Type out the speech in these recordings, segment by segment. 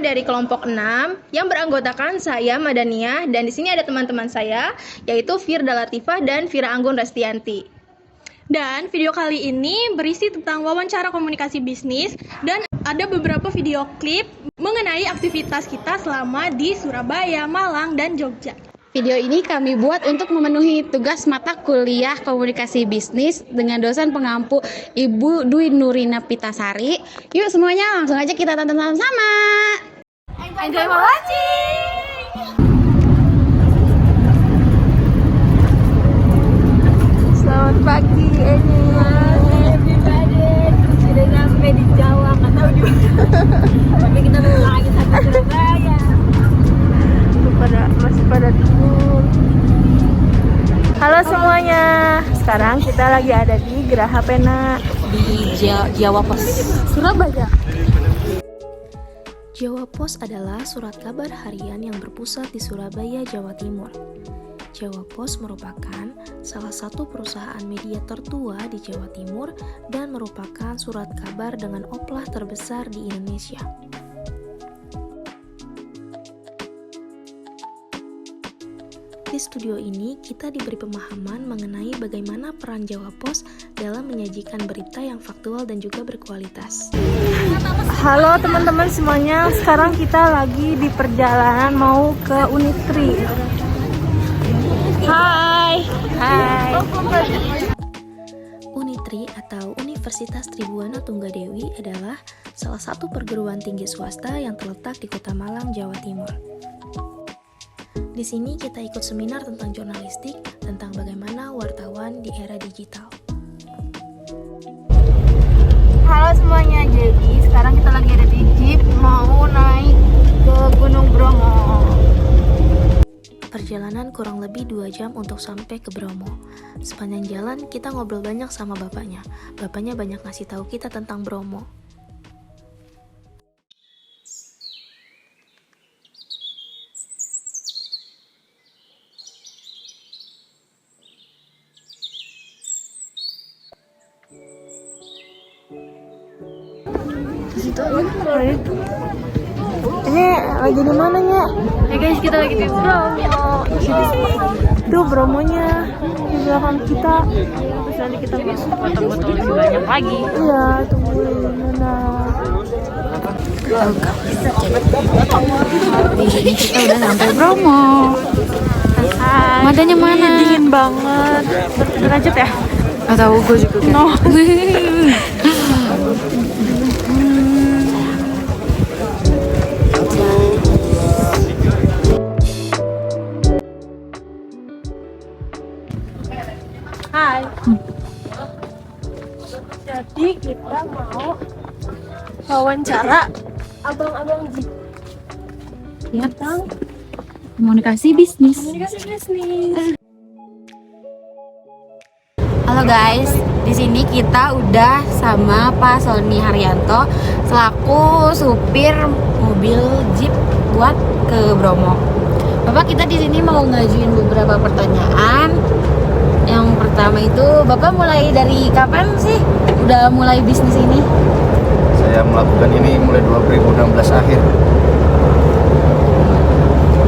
dari kelompok 6 yang beranggotakan saya Madaniah dan di sini ada teman-teman saya yaitu Firda Latifah dan Fira Anggun Restianti. Dan video kali ini berisi tentang wawancara komunikasi bisnis dan ada beberapa video klip mengenai aktivitas kita selama di Surabaya, Malang, dan Jogja. Video ini kami buat untuk memenuhi tugas mata kuliah komunikasi bisnis dengan dosen pengampu Ibu Dwi Nurina Pitasari. Yuk semuanya langsung aja kita tonton sama-sama. Enjoy watching! Selamat pagi Sudah sampai di Jawa, nggak tahu juga. Tapi kita lagi sampai Surabaya. Masih pada tidur. Halo semuanya, sekarang kita lagi ada di Geraha Pena Di Jawa Pos, Surabaya. Jawa Pos adalah surat kabar harian yang berpusat di Surabaya, Jawa Timur. Jawa Pos merupakan salah satu perusahaan media tertua di Jawa Timur dan merupakan surat kabar dengan oplah terbesar di Indonesia. Di studio ini kita diberi pemahaman mengenai bagaimana peran Jawa Pos dalam menyajikan berita yang faktual dan juga berkualitas. Halo teman-teman semuanya, sekarang kita lagi di perjalanan mau ke Unitri. Hai. Unitri atau Universitas Tribhuwana Tunggadewi adalah salah satu perguruan tinggi swasta yang terletak di Kota Malang, Jawa Timur. Di sini kita ikut seminar tentang jurnalistik, tentang bagaimana wartawan di era digital. Halo semuanya, jadi sekarang kita lagi ada di Jeep mau naik ke Gunung Bromo. Perjalanan kurang lebih 2 jam untuk sampai ke Bromo. Sepanjang jalan kita ngobrol banyak sama bapaknya. Bapaknya banyak ngasih tahu kita tentang Bromo. Ini lagi di mana ya? Ya guys, kita lagi di Bromo. Itu Bromonya di belakang kita. Terus nanti kita masuk foto-foto lebih banyak lagi. Iya, tungguin mana. Di sini kita udah sampai Bromo. Madanya mana? Dingin banget. Derajat ya? Gak tahu, gue juga kan. No. Hai. Jadi kita mau wawancara abang-abang Jeep tentang Komunikasi bisnis. komunikasi bisnis. Halo guys, di sini kita udah sama Pak Sony Haryanto selaku supir mobil Jeep buat ke Bromo. Bapak, kita di sini mau ngajuin beberapa pertanyaan. Yang pertama itu, Bapak mulai dari kapan sih udah mulai bisnis ini? Saya melakukan ini mulai 2016 akhir.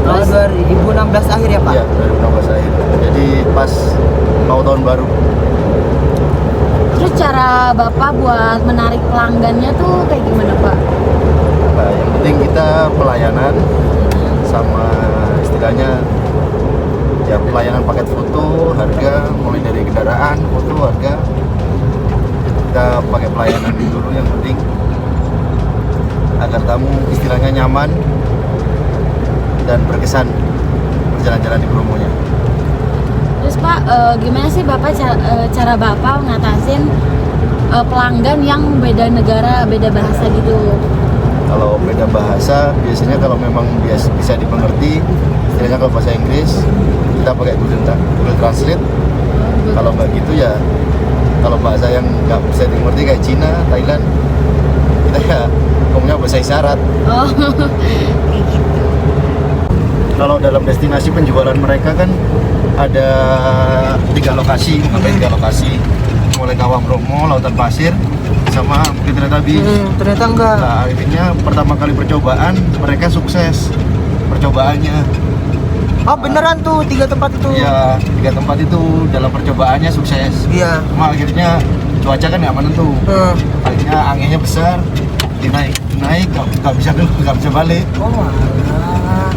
tahun 2016 akhir ya Pak? Iya, 2016 akhir. Jadi pas mau tahun baru. Terus cara Bapak buat menarik pelanggannya tuh kayak gimana, Pak? Nah, yang penting kita pelayanan sama istilahnya ya pelayanan paket foto, harga mulai dari kendaraan, foto, harga. Kita pakai pelayanan dulu yang penting agar tamu istilahnya nyaman dan berkesan berjalan-jalan di Bromonya. Terus Pak, gimana sih Bapak cara Bapak ngatasin pelanggan yang beda negara, beda bahasa gitu? Kalau beda bahasa, biasanya kalau memang bisa dimengerti, istilahnya kalau bahasa Inggris, kita pakai Google Translate. Kalau nggak gitu ya, kalau bahasa yang nggak bisa dimengerti kayak Cina, Thailand, kita ya ngomongnya bahasa isyarat. Oh, kayak gitu. Kalau dalam destinasi penjualan mereka kan ada 3 lokasi, mulai 3 lokasi, mulai Kawah Bromo, Lautan Pasir, sama Bukit Teletabis. Ternyata enggak. Nah, akhirnya pertama kali percobaan mereka sukses percobaannya. Oh beneran tuh 3 tempat itu? Iya, 3 tempat itu dalam percobaannya sukses. Iya. Cuma akhirnya cuaca kan nggak menentu. Akhirnya anginnya besar, naik nggak bisa balik. Oh malah.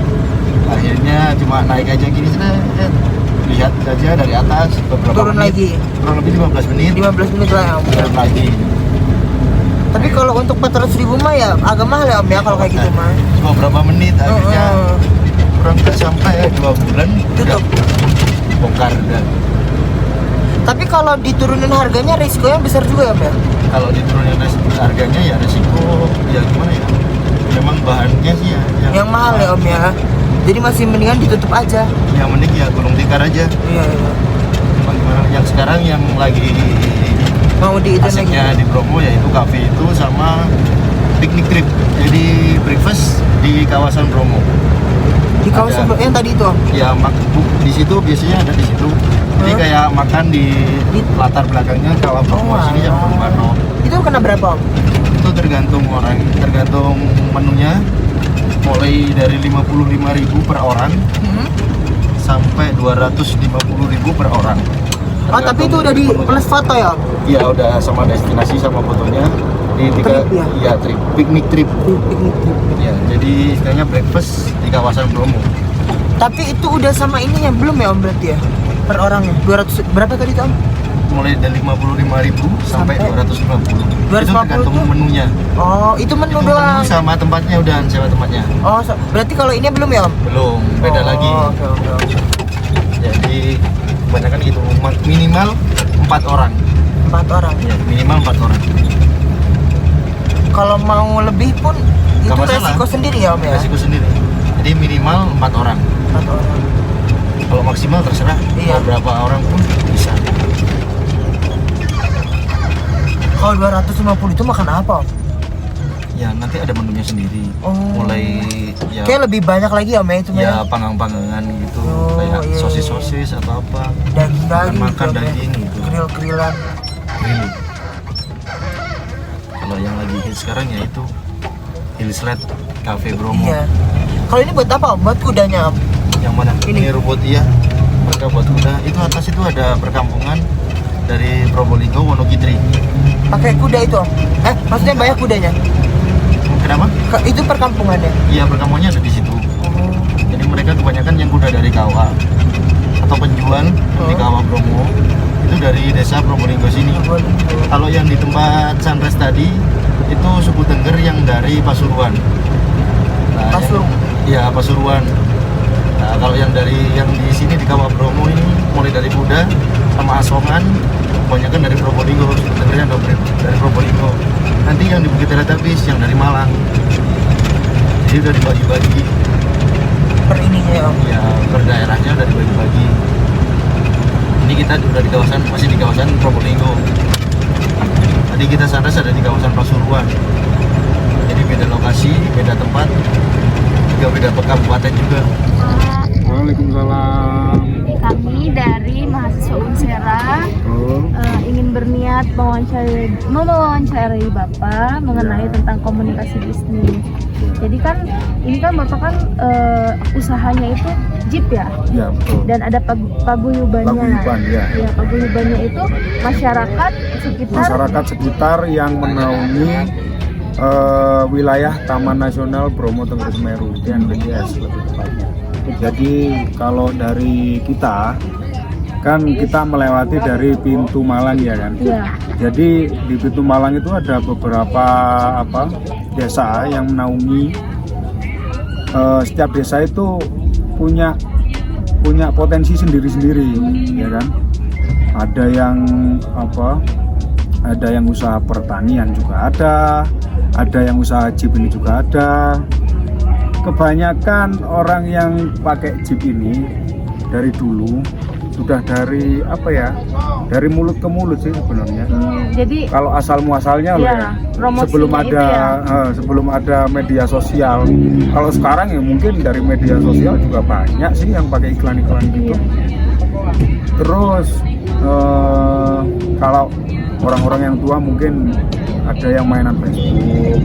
Akhirnya cuma naik aja gini, lihat aja dari atas beberapa Turun menit, lagi. kurang lebih 15 menit. 15 menit lah ya Om. Turun lagi. Tapi kalau untuk 400.000 mah ya agak mahal ya Om ya kalau kayak gitu mah. Cuma berapa menit akhirnya kurang nggak sampai 2 bulan Tutup. Bongkar dan Tapi kalau diturunin harganya risikonya besar juga ya Om ya? kalau diturunin harganya ya resiko ya gimana ya, memang bahannya sih ya Yang mahal ya Om ya. Jadi masih mendingan ditutup aja. yang mending ya gulung tikar aja. Iya. Memang gimana yang sekarang yang lagi Mau di itu lagi. asiknya di Bromo yaitu kafe itu sama piknik trip, jadi breakfast di kawasan Bromo. Di kawasan yang tadi itu Om. Ya di situ biasanya ada di situ. Jadi kayak makan di latar belakangnya kawah Bromo sini sama Bung Karno. Itu kena berapa Om? Itu tergantung orang, tergantung menunya. Mulai dari 55.000 per orang sampai 250.000 per orang. Oh tapi itu udah di plus foto ya Om? Iya udah sama destinasi sama fotonya di tiga Trip ya? Iya trip, piknik trip. Piknik trip. Ya, jadi istilahnya breakfast di kawasan Bromo. Tapi itu udah sama ininya belum ya Om berarti ya? Per orangnya 200 berapa tadi tuh Om? Mulai dari 55.000 sampai 250. Itu 250 tergantung tuh? menunya. Oh itu menu Itu doang. menu sama tempatnya udah sewa tempatnya. Oh berarti kalau ini belum ya Om? Belum, beda lagi. Oke. Jadi kebanyakan gitu minimal 4 orang. 4 orang. Ya, minimal 4 orang. Kalau mau lebih pun itu Gak masalah. resiko sendiri ya Om ya? Resiko sendiri. Jadi minimal 4 orang. 4 orang. Kalau maksimal terserah. Iya. Mau berapa orang pun bisa. Kalau 250 itu makan apa Om? Ya nanti ada menunya sendiri. Oh. Mulai ya Kayak lebih banyak lagi ya Om ya itu mah ya ya? panggang-panggangan gitu, Oh, kayak iya. sosis-sosis atau apa. Daging-daging Makan gitu, Om, ya? daging gitu. Grill-grillan. Grill. Kalau yang lagi hit sekarang ya itu Hill Sled Cafe Bromo. Iya. Kalau ini buat apa Om? Buat kudanya Om? Yang mana? Ini. Ini rumput iya. Mereka buat kuda. Itu atas itu ada perkampungan dari Probolinggo, Wonogiri. Pakai kuda itu Om? Maksudnya banyak kudanya? Kenapa? Itu perkampungannya? Iya, perkampungannya ada di situ. Jadi mereka kebanyakan yang kuda dari kawah atau penjual di kawah Bromo itu dari desa Probolinggo sini. Kalau yang di tempat sunrise tadi itu suku Tengger yang dari Pasuruan. Nah, Iya Pasuruan. Nah, kalau yang di sini di kawah Bromo ini mulai dari kuda sama asongan kebanyakan dari Probolinggo, suku Tenggernya dari Probolinggo. Nanti yang di Bukit Teletabis yang dari Malang. Jadi udah dibagi-bagi. Per ininya ya Om? Ya per daerahnya udah dibagi-bagi. Ini kita udah di kawasan, masih di kawasan Probolinggo. Tadi kita sunrise ada di kawasan Pasuruan. Jadi beda lokasi, beda tempat, juga beda kabupaten juga. Waalaikumsalam. Kami dari mahasiswa Unsera ingin berniat mewawancarai Bapak mengenai tentang komunikasi bisnis. Jadi kan ini kan Bapak kan usahanya itu jeep ya? Ya betul. Dan ada paguyubannya. Paguyuban, ya. Ya, paguyubannya itu masyarakat sekitar yang menaungi wilayah Taman Nasional Bromo Tengger Semeru, TNBTS lebih tepatnya. Jadi kalau dari kita kan kita melewati dari pintu Malang ya kan. Iya. Jadi di pintu Malang itu ada beberapa desa yang menaungi. Setiap desa itu punya potensi sendiri-sendiri, ya kan. Ada yang usaha pertanian juga ada yang usaha jeep ini juga ada. Kebanyakan orang yang pakai jeep ini dari dulu sudah dari mulut ke mulut sih sebenarnya. Jadi Kalau asal muasalnya ya, sebelum ada media sosial. Kalau sekarang ya mungkin dari media sosial juga banyak sih yang pakai iklan-iklan gitu. Iya. Terus kalau orang-orang yang tua mungkin ada yang mainan Facebook.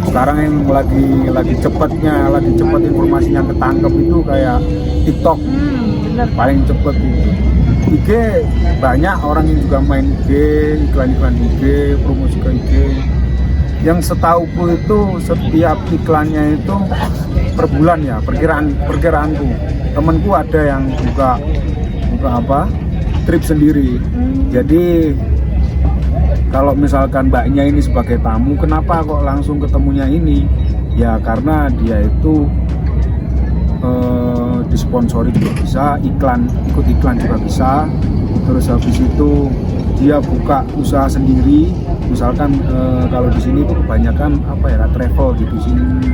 Sekarang yang lagi cepat informasinya ketangkep itu kayak TikTok. Paling cepet itu. IG banyak orang yang juga main IG, iklan-iklan IG, promosi ke IG. Yang setahuku itu setiap iklannya itu per bulan ya, perkiraanku. Temanku ada yang buka trip sendiri. Jadi kalau misalkan mbaknya ini sebagai tamu, kenapa kok langsung ketemunya ini? Ya karena dia itu disponsori juga bisa, ikut iklan juga bisa. Terus habis itu dia buka usaha sendiri. Misalkan kalau di sini tuh kebanyakan travel gitu sini.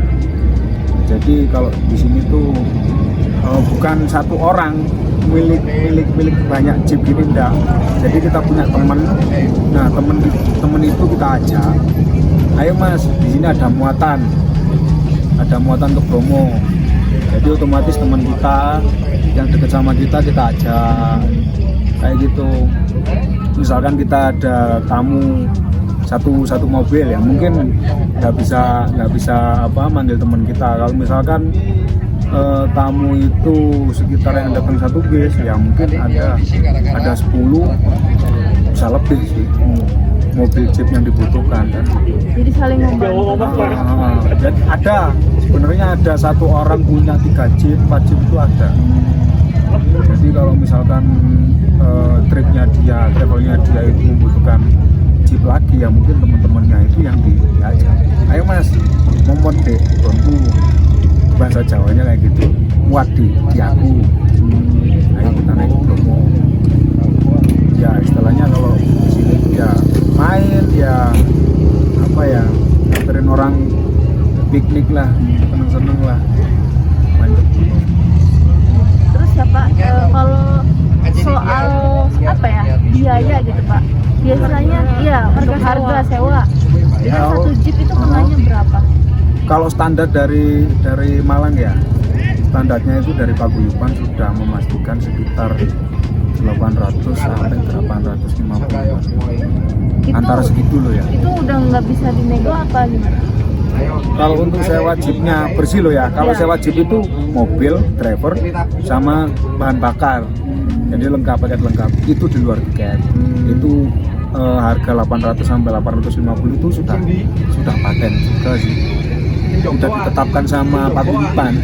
Jadi kalau di sini tuh bukan satu orang milik banyak jeep gini enggak. Jadi kita punya teman. Nah, temen itu kita ajak. Ayo Mas, di sini ada muatan ke Bromo. Jadi otomatis teman kita yang dekat sama kita ajak kayak gitu. Misalkan kita ada tamu satu mobil ya, mungkin nggak bisa manggil teman kita. Kalau misalkan tamu itu sekitar yang datang satu bis ya mungkin ada 10 bisa lebih sih mobil jeep yang dibutuhkan kan. Jadi saling membantu. Jadi sebenarnya ada satu orang punya 3 jeep, 4 jeep itu ada. Jadi kalau misalkan travelnya dia itu membutuhkan jeep lagi ya mungkin teman-temannya itu yang diajak. Ayo Mas, momot deh, bantu. Bahasa Jawanya kayak gitu, muat di aku. Ayo kita naik Bromo. Ya istilahnya kalau di sini ya main ya nganterin orang piknik lah, seneng-seneng lah. Main ke Bromo. Terus ya Pak, kalau soal biaya gitu Pak, biasanya harga sewa itu satu jeep itu kenanya berapa? Kalau standar dari Malang ya, standarnya itu dari Paguyuban sudah memastikan sekitar 800 sampai 850. Antara segitu loh ya. Itu udah nggak bisa dinego apa gimana? Kalau untuk sewa jeepnya bersih loh ya. Kalau sewa jeep itu mobil, driver, sama bahan bakar. Jadi paket lengkap. Itu di luar tiket. Itu harga 800 sampai 850 itu sudah paten juga sih. Sudah ditetapkan sama Paguyuban.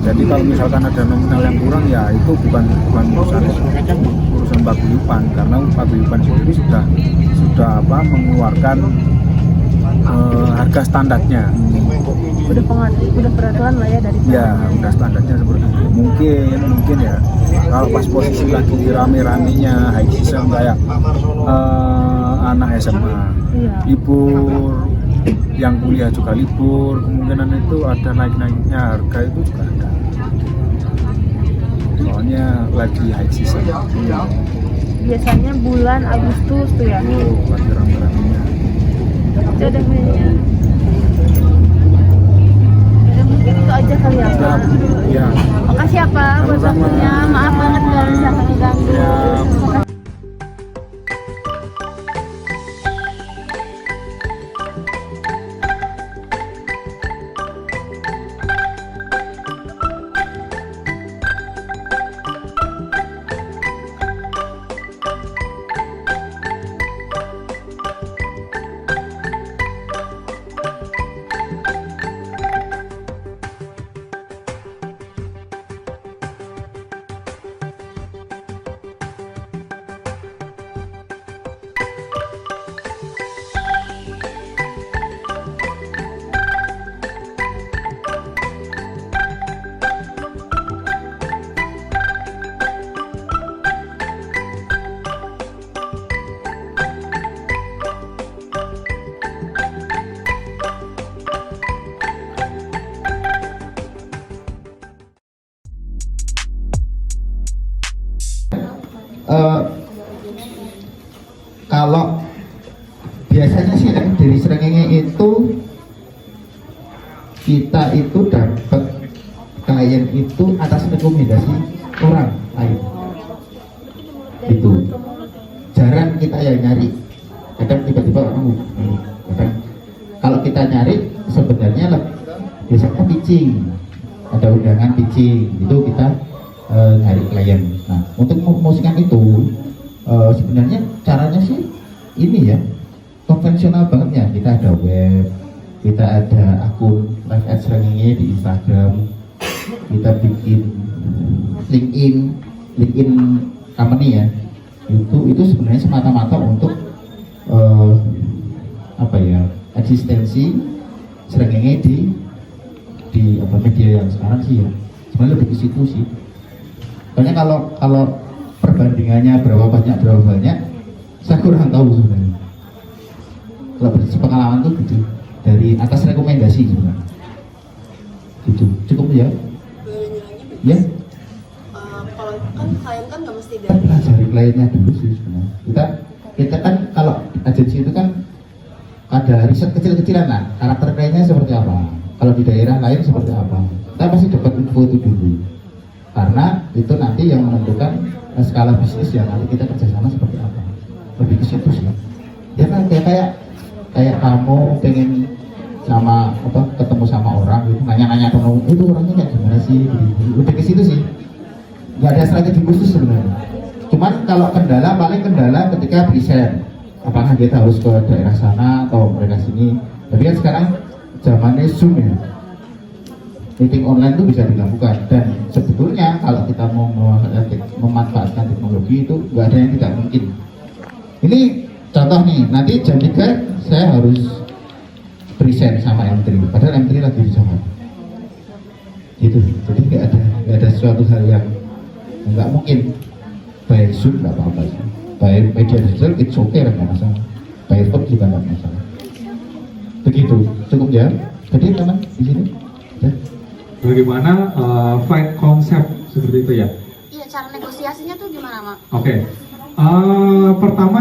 Jadi kalau misalkan ada nominal yang kurang ya itu bukan urusan Paguyuban, karena Paguyuban sendiri sudah mengeluarkan harga standarnya. Udah peraturan lah ya dari sana. Ya, udah standarnya seperti itu. Mungkin ya kalau pas posisi lagi rame-ramenya high season kayak anak SMA, libur, yang kuliah juga libur, kemungkinan itu ada naik-naiknya harga itu juga ada. Soalnya lagi high season. Biasanya bulan Agustus tuh ya. Lagi rame-ramenya. Itu ada mainnya. Ya mungkin itu aja kali ya Pak. Ya. Makasih ya Pak buat waktunya. Maaf banget nggak bisa mengganggu. Ya. Kalau biasanya sih dari Srengenge itu kita itu dapat klien itu atas rekomendasi orang lain. Itu jarang kita yang nyari nyari sebenarnya biasanya pitching, ada undangan pitching itu kita nyari klien. Nah untuk mempromosikan itu sebenarnya caranya sih ini ya konvensional banget ya. Kita ada web, kita ada akun live ads ranking di Instagram, kita bikin LinkedIn company ya. Itu sebenarnya semata-mata untuk eksistensi serengenge di media yang sekarang sih ya. Sebenarnya lebih ke situ sih. Soalnya kalau perbandingannya berapa banyak saya kurang tahu sebenarnya. Kalau pengalaman tuh gitu dari atas rekomendasi sebenarnya. Gitu. Cukup ya? Ya. Kalau kan klien kan nggak mesti dari pelajari kliennya dulu sih sebenarnya. Kita kan kalau agensi itu kan ada riset kecil-kecilan lah, karakter kliennya seperti apa, kalau di daerah lain seperti apa. Kita pasti dapat info itu dulu, karena itu nanti yang menentukan skala bisnis yang nanti kita kerjasama seperti apa. Lebih ke situ sih. Ya kan kayak kamu pengen ketemu sama orang gitu, nanya-nanya temen itu orangnya kayak gimana sih, lebih ke situ sih. Nggak ada strategi khusus sebenarnya. Cuman kalau paling kendala ketika present, apakah kita harus ke daerah sana atau mereka sini. Tapi kan sekarang zamannya Zoom ya, meeting online itu bisa dilakukan. Dan sebetulnya kalau kita mau memanfaatkan teknologi itu nggak ada yang tidak mungkin. Ini contoh nih, nanti jam 3 saya harus present sama M3, padahal M3 lagi di Jakarta. Gitu. Jadi nggak ada suatu hal yang nggak mungkin. By Zoom nggak apa-apa sih, by media digital it's okay lah, nggak masalah, by phone juga nggak masalah. Begitu, cukup ya. Jadi teman di sini ya. Bagaimana fight konsep seperti itu ya? Iya, cara negosiasinya tuh gimana, Mak? Oke. Pertama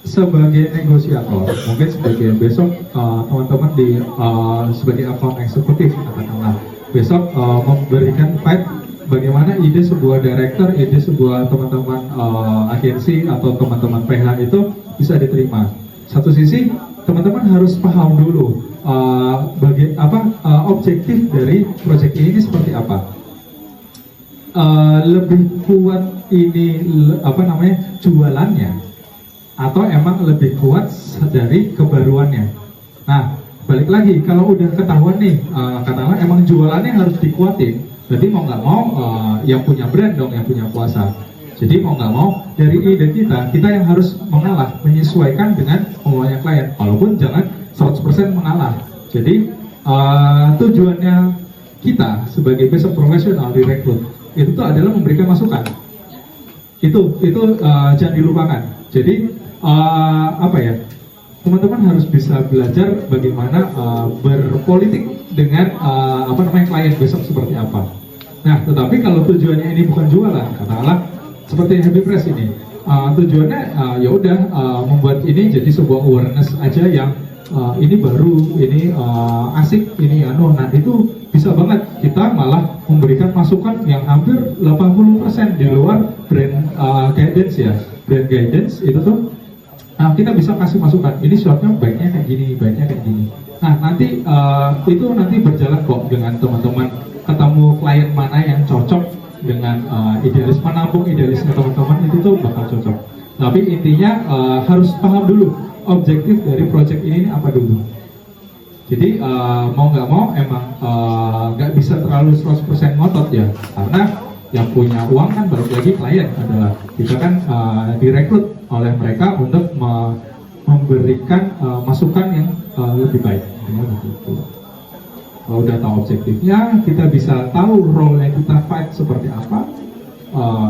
sebagai negosiator, mungkin sebagai besok teman-teman sebagai account eksekutif katakanlah besok memberikan fight bagaimana ide sebuah director, ide sebuah teman-teman agensi atau teman-teman PH itu bisa diterima. Satu sisi teman-teman harus paham dulu objektif dari proyek ini seperti apa. Lebih kuat ini jualannya atau emang lebih kuat dari kebaruannya. Nah, balik lagi kalau udah ketahuan nih katakanlah emang jualannya harus dikuatin. Jadi mau nggak mau yang punya brand dong yang punya kuasa. Jadi mau nggak mau dari ide kita yang harus mengalah, menyesuaikan dengan kemauannya klien. Walaupun jangan 100% mengalah. Jadi tujuannya kita sebagai besok profesional di rekrut itu tuh adalah memberikan masukan. Itu jangan dilupakan. Jadi teman-teman harus bisa belajar bagaimana berpolitik dengan klien besok seperti apa. Nah, tetapi kalau tujuannya ini bukan jualan, katakanlah seperti Happy Press ini, tujuannya membuat ini jadi sebuah awareness aja yang ini baru, ini asik, ini nah itu bisa banget kita malah memberikan masukan yang hampir 80% di luar brand guidance ya. Brand guidance itu tuh kita bisa kasih masukan, ini shotnya baiknya kayak gini, baiknya kayak gini. Nah nanti itu nanti berjalan kok dengan teman-teman, ketemu klien mana yang cocok dengan idealis, menampung idealisnya teman-teman itu tuh bakal cocok. Tapi intinya harus paham dulu objektif dari project ini apa dulu. Jadi mau nggak mau emang nggak bisa terlalu 100% ngotot ya, karena yang punya uang kan baru lagi klien adalah kita kan direkrut oleh mereka untuk memberikan masukan yang lebih baik. Kalau udah tahu objektifnya, kita bisa tahu role yang kita fight seperti apa,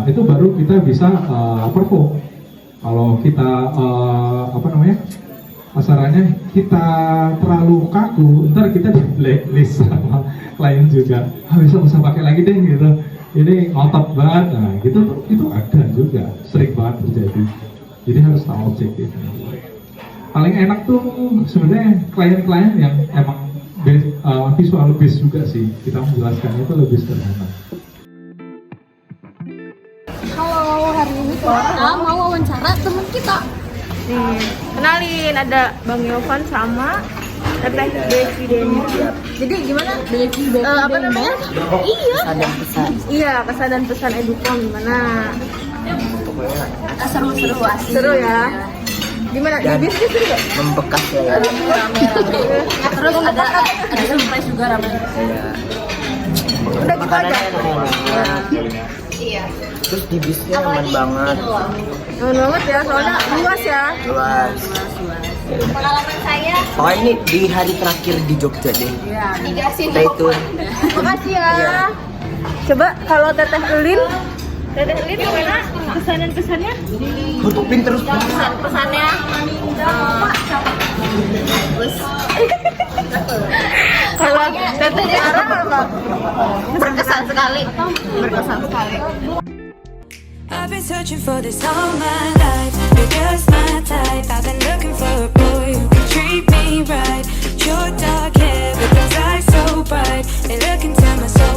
itu baru kita bisa perform. Kalau kita asarannya kita terlalu kaku, ntar kita di blacklist sama klien juga. Bisa usah pakai lagi deh gitu. Ini ngotot banget, nah gitu itu ada juga, sering banget terjadi. Jadi harus tahu objektifnya. Paling enak tuh sebenarnya klien-klien yang emang visual base juga sih, kita menjelaskan itu lebih sederhana. Halo, hari ini kita mau wawancara teman kita. Nih, kenalin ada Bang Yovan sama Teteh Devi Deni. Jadi gimana? Apa namanya? Iya. Iya, kesan dan pesan Educom gimana? Seru-seru asik. Seru ya. Gimana? Di bisnis seru nggak? Membekas ya. Terus ada surprise juga ramai. Udah gitu aja. Iya. Terus di bisnya aman banget. Aman banget ya, soalnya luas ya. Luas. Pengalaman saya. Pokoknya ini di hari terakhir di Jogja deh. Iya. Stay tune. Makasih ya. Coba kalau Teteh Elin gimana kesan dan pesannya? Tutupin terus. Pesannya Kalau Teteh Tiara apa? berkesan sekali. Berkesan sekali. I've been searching for this all my life. You're just my type. I've been looking for a boy who can treat me right. Your dark hair with those eyes so bright. They look into my soul.